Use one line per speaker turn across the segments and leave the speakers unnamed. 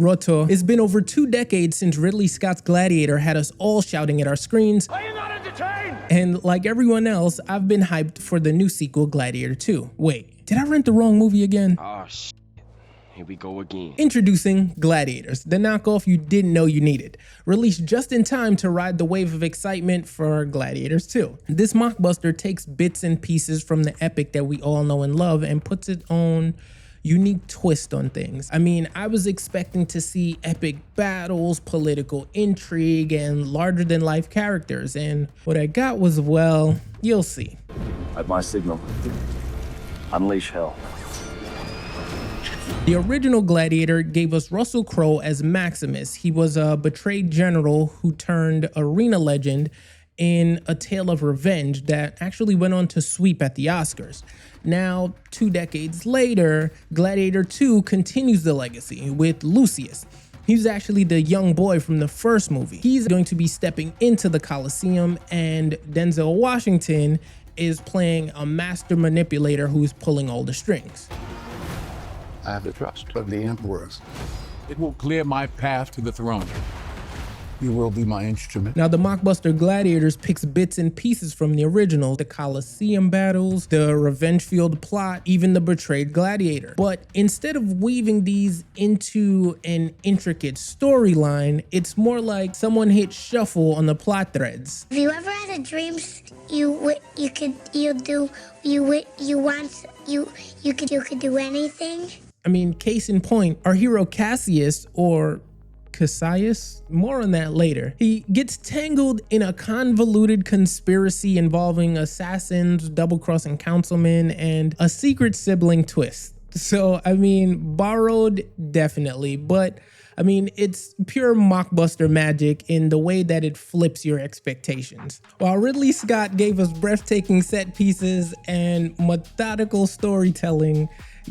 Rawteur. It's been over 2 decades since Ridley Scott's Gladiator had us all shouting at our screens.
Are you not entertained?
And like everyone else, I've been hyped for the new sequel, Gladiator 2. Wait, did I rent the wrong movie again?
Oh, shit. Here we go again.
Introducing Gladiators, the knockoff you didn't know you needed. Released just in time to ride the wave of excitement for Gladiators 2. This mockbuster takes bits and pieces from the epic that we all know and love and puts its own unique twist on things. I mean, I was expecting to see epic battles, political intrigue, and larger than life characters, and what I got was, well, you'll see.
At my signal, unleash hell.
The original Gladiator gave us Russell Crowe as Maximus. He was a betrayed general who turned arena legend in A Tale of Revenge that actually went on to sweep at the Oscars. Now, 2 decades later, Gladiator 2 continues the legacy with Lucius. He's actually the young boy from the first movie. He's going to be stepping into the Coliseum, and Denzel Washington is playing a master manipulator who's pulling all the strings.
I have the trust of the emperors.
It will clear my path to the throne.
You will be my instrument.
Now, the mockbuster Gladiators picks bits and pieces from the original, the Coliseum battles, the revenge-fueled plot, even the betrayed gladiator. But instead of weaving these into an intricate storyline, it's more like someone hit shuffle on the plot threads.
Have you ever had a dream you could do anything?
I mean, case in point, our hero Cassius, or Cassias, more on that later. He gets tangled in a convoluted conspiracy involving assassins, double-crossing councilmen, and a secret sibling twist. So, I mean, borrowed, definitely, but I mean, it's pure mockbuster magic in the way that it flips your expectations. While Ridley Scott gave us breathtaking set pieces and methodical storytelling,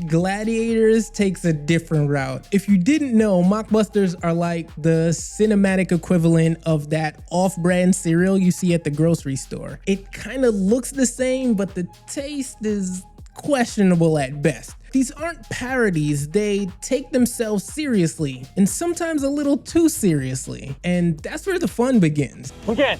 Gladiators takes a different route. If you didn't know, mockbusters are like the cinematic equivalent of that off-brand cereal you see at the grocery store. It kind of looks the same, but the taste is questionable at best. These aren't parodies, they take themselves seriously, and sometimes a little too seriously. And that's where the fun begins.
Okay.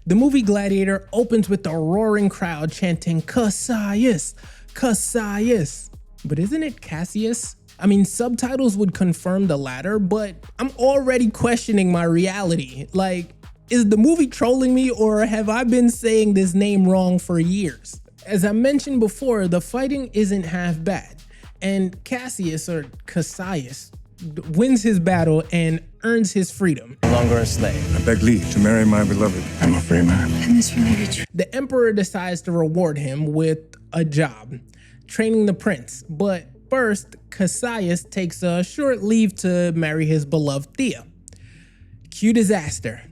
The movie Gladiator opens with a roaring crowd chanting Cassius, Cassius. But isn't it Cassius? I mean, subtitles would confirm the latter, but I'm already questioning my reality. Like, is the movie trolling me, or have I been saying this name wrong for years? As I mentioned before, the fighting isn't half bad, and Cassius, or Cassias, wins his battle and earns his freedom.
No longer a slave.
I beg leave to marry my beloved. I'm a free man.
And this really true.
The emperor decides to reward him with a job, training the prince. But first, Cassius takes a short leave to marry his beloved Thea. Cue disaster.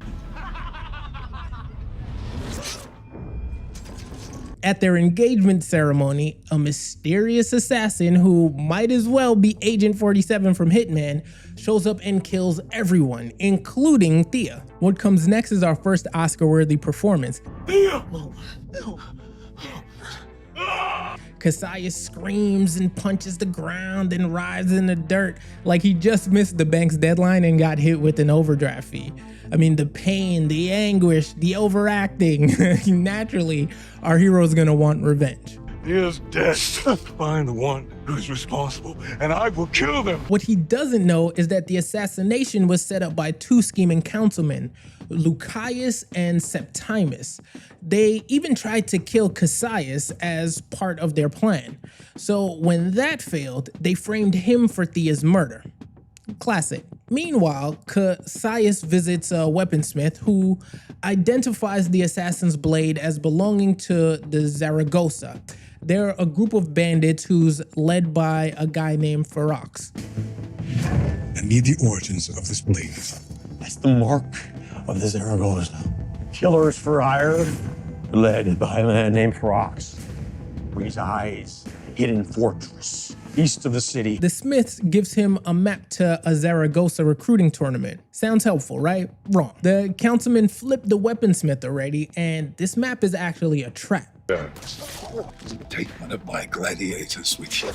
At their engagement ceremony, a mysterious assassin who might as well be Agent 47 from Hitman shows up and kills everyone, including Thea. What comes next is our first Oscar-worthy performance.
Thea!
Cassius screams and punches the ground and writhes in the dirt like he just missed the bank's deadline and got hit with an overdraft fee. I mean, the pain, the anguish, the overacting. Naturally, our hero's gonna want revenge.
He is dead. Find the one who's responsible, and I will kill them.
What he doesn't know is that the assassination was set up by 2 scheming councilmen, Lucius and Septimus. They even tried to kill Cassius as part of their plan. So when that failed, they framed him for Thea's murder. Classic. Meanwhile, Cassius visits a weaponsmith who identifies the assassin's blade as belonging to the Zaragoza. They're a group of bandits who's led by a guy named Ferox.
I need the origins of this blade.
That's the mark of the Zaragoza. Killers for hire, led by a man named Ferox. Resides hidden fortress east of the city.
The Smiths gives him a map to a Zaragoza recruiting tournament. Sounds helpful, right? Wrong. The councilman flipped the weaponsmith already, and this map is actually a trap.
Take one of my gladiators with you.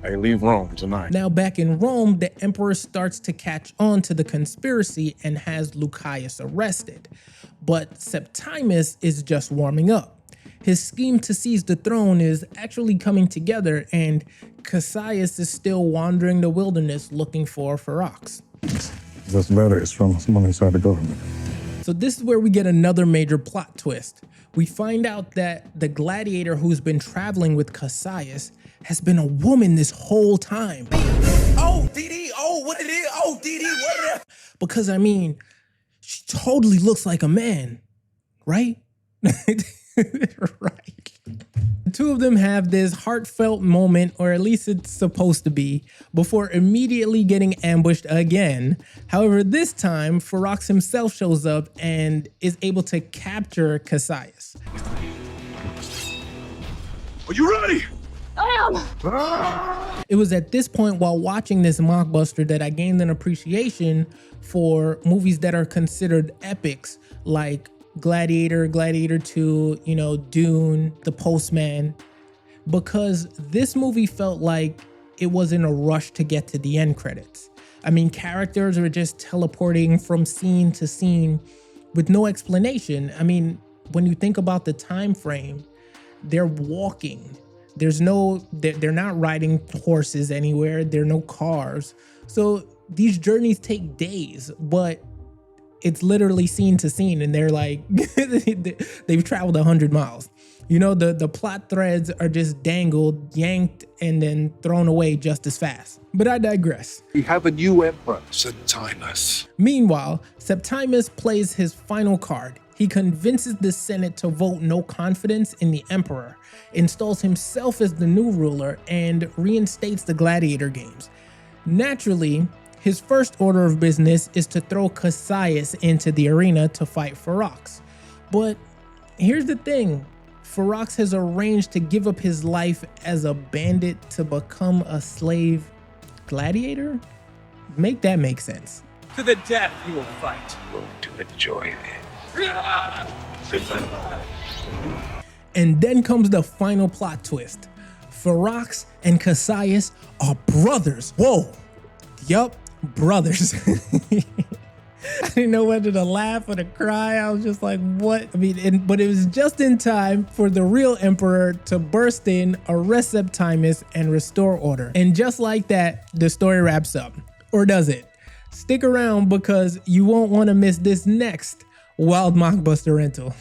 I leave Rome tonight.
Now back in Rome, the emperor starts to catch on to the conspiracy and has Lucius arrested. But Septimus is just warming up. His scheme to seize the throne is actually coming together, and Cassius is still wandering the wilderness looking for Ferox.
This letter is from someone inside the government.
So this is where we get another major plot twist. We find out that the gladiator who's been traveling with Cassius has been a woman this whole time. Oh, DD, oh, what it is? Oh, DD, what it is? Because I mean, she totally looks like a man, right? Right. The two of them have this heartfelt moment, or at least it's supposed to be, before immediately getting ambushed again. However, this time, Ferox himself shows up and is able to capture Cassius.
Are you ready?
It was at this point while watching this mockbuster that I gained an appreciation for movies that are considered epics, like Gladiator, Gladiator 2, you know, Dune, The Postman, because this movie felt like it was in a rush to get to the end credits. I mean, characters are just teleporting from scene to scene with no explanation. I mean, when you think about the time frame, they're walking. There's no, they're not riding horses anywhere. There are no cars. So these journeys take days, but it's literally scene to scene, and they're like, they've traveled 100 miles. You know, the plot threads are just dangled, yanked, and then thrown away just as fast. But I digress.
We have a new emperor.
Septimus.
Meanwhile, Septimus plays his final card. He convinces the Senate to vote no confidence in the emperor, installs himself as the new ruler, and reinstates the gladiator games. Naturally, his first order of business is to throw Cassius into the arena to fight Ferox. But here's the thing, Ferox has arranged to give up his life as a bandit to become a slave gladiator? Make that make sense.
To the death you will fight.
To enjoy it.
And then comes the final plot twist. Ferox and Cassius are brothers. Whoa. Yup, brothers. I didn't know whether to laugh or to cry. I was just like, what? I mean, but it was just in time for the real emperor to burst in, arrest Septimus, and restore order. And just like that, the story wraps up. Or does it? Stick around because you won't want to miss this next wild mockbuster rental.